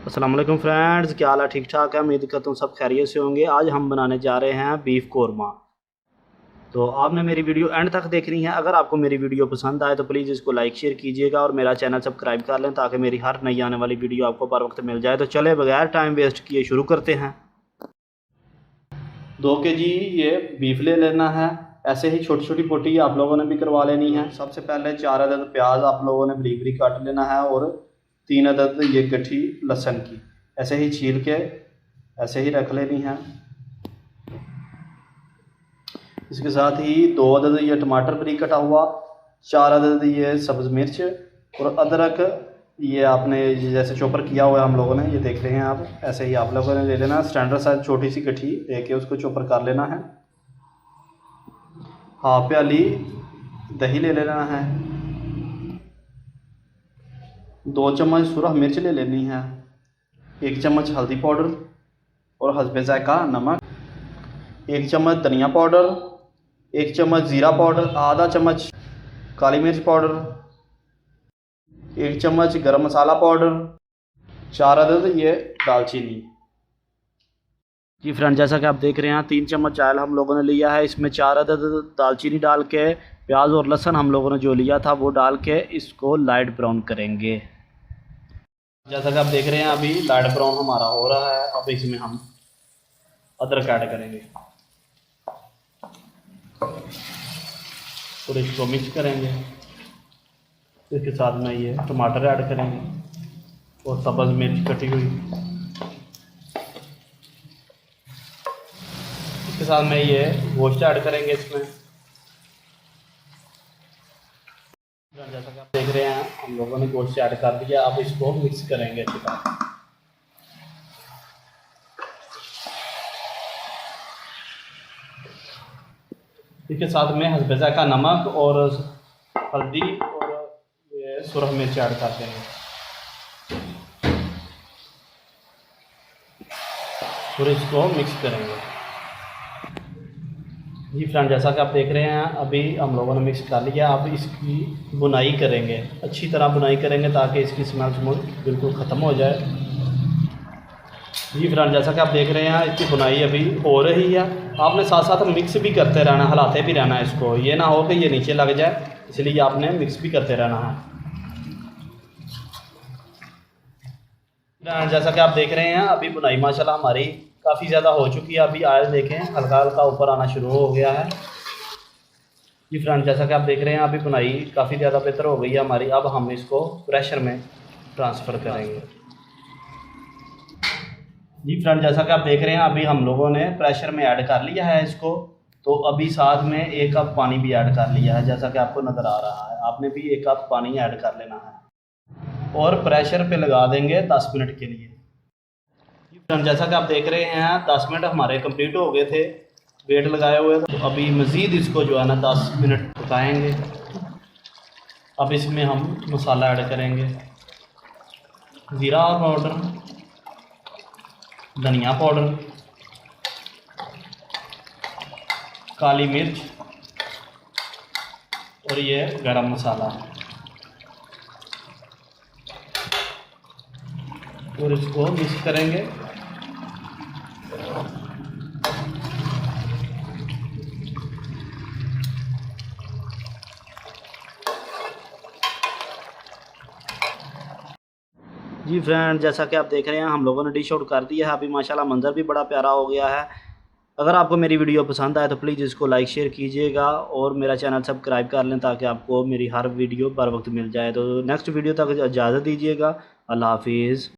अस्सलाम वालेकुम फ्रेंड्स, क्या हाल है? ठीक ठाक है। उम्मीद करता हूँ सब खैरियत से होंगे। आज हम बनाने जा रहे हैं बीफ कोरमा। तो आपने मेरी वीडियो एंड तक देखनी है। अगर आपको मेरी वीडियो पसंद आए तो प्लीज़ इसको लाइक शेयर कीजिएगा और मेरा चैनल सब्सक्राइब कर लें ताकि मेरी हर नई आने वाली वीडियो आपको बर वक्त मिल जाए। तो चले बगैर टाइम वेस्ट किए शुरू करते हैं। 2 kg ये बीफ ले लेना है। ऐसे ही छोटी छोटी पोटी आप लोगों ने भी करवा लेनी है। सबसे पहले 4 अदद प्याज आप लोगों ने बरीक बरीक काट लेना है और 3 अदद ये गठी लहसुन की ऐसे ही छील के ऐसे ही रख लेनी है। इसके साथ ही 2 अदद ये टमाटर बरीक कटा हुआ, 4 अदद ये सब्ज़ मिर्च और अदरक ये आपने जैसे चॉपर किया हुआ है हम लोगों ने, ये देख रहे हैं आप। ऐसे ही आप लोगों ने ले लेना। स्टैंडर्ड साइज छोटी सी गठी लेके उसको चॉपर कर लेना है। हाफ प्याली दही ले लेना है। 2 चम्मच सुरख मिर्च ले लेनी है। 1 चम्मच हल्दी पाउडर और हस्बे ज़ायका नमक। 1 चम्मच धनिया पाउडर, 1 चम्मच ज़ीरा पाउडर, आधा चम्मच काली मिर्च पाउडर, 1 चम्मच गरम मसाला पाउडर, 4 अदद ये दालचीनी। जी फ्रेंड, जैसा कि आप देख रहे हैं 3 चम्मच ऑयल हम लोगों ने लिया है। इसमें 4 अदद दालचीनी डाल के प्याज और लहसुन हम लोगों ने जो लिया था वो डाल के इसको लाइट ब्राउन करेंगे। जैसा कि आप देख रहे हैं अभी लाइट ब्राउन हमारा हो रहा है। अब इसमें हम अदरक ऐड करेंगे और इसको मिक्स करेंगे। इसके साथ में ये टमाटर ऐड करेंगे और सब्ज़ मिर्च कटी हुई। इसके साथ में ये गोश्त ऐड करेंगे इसमें। जैसा कि आप देख रहे हैं हम लोगों ने गोश्त ऐड कर दिया। अब इसको मिक्स करेंगे अच्छी तरह। इसके साथ में हस्बे ज़ायका नमक और हल्दी और ये सुरख मिर्च ऐड कर देंगे और इसको मिक्स करेंगे। जी फ्रेंड, जैसा कि आप देख रहे हैं अभी हम लोगों ने मिक्स कर लिया। अब इसकी बुनाई करेंगे, अच्छी तरह बुनाई करेंगे ताकि इसकी स्मेल बिल्कुल ख़त्म हो जाए। जी फ्रेंड, जैसा कि आप देख रहे हैं इसकी बुनाई अभी हो रही है। आपने साथ साथ मिक्स भी करते रहना, हिलाते भी रहना है इसको। ये ना हो कि ये नीचे लग जाए, इसलिए आपने मिक्स भी करते रहना है। जैसा कि आप देख रहे हैं अभी बुनाई माशाल्लाह हमारी काफ़ी ज़्यादा हो चुकी है। अभी आयल देखें हल्का हल्का ऊपर आना शुरू हो गया है। जी फ्रेंड, जैसा कि आप देख रहे हैं अभी बुनाई काफ़ी ज़्यादा बेहतर हो गई है हमारी। अब हम इसको प्रेशर में ट्रांसफ़र करेंगे। जी फ्रेंड, जैसा कि आप देख रहे हैं अभी हम लोगों ने प्रेशर में ऐड कर लिया है इसको। तो अभी साथ में 1 कप पानी भी ऐड कर लिया है, जैसा कि आपको नज़र आ रहा है। आपने भी 1 कप पानी ऐड कर लेना है और प्रेशर पे लगा देंगे 10 मिनट के लिए। फ्रेंड, जैसा कि आप देख रहे हैं 10 मिनट हमारे कंप्लीट हो गए थे वेट लगाए हुए। तो अभी मज़ीद इसको जो है ना 10 मिनट पकाएंगे। अब इसमें हम मसाला ऐड करेंगे। ज़ीरा पाउडर, धनिया पाउडर, काली मिर्च और ये गरम मसाला और इसको मिक्स करेंगे। जी फ्रेंड, जैसा कि आप देख रहे हैं हम लोगों ने डिश आउट कर दिया है। अभी माशाल्लाह मंज़र भी बड़ा प्यारा हो गया है। अगर आपको मेरी वीडियो पसंद आए तो प्लीज़ इसको लाइक शेयर कीजिएगा और मेरा चैनल सब्सक्राइब कर लें ताकि आपको मेरी हर वीडियो बर वक्त मिल जाए। तो नेक्स्ट वीडियो तक इजाज़त दीजिएगा। अल्लाह हाफिज़।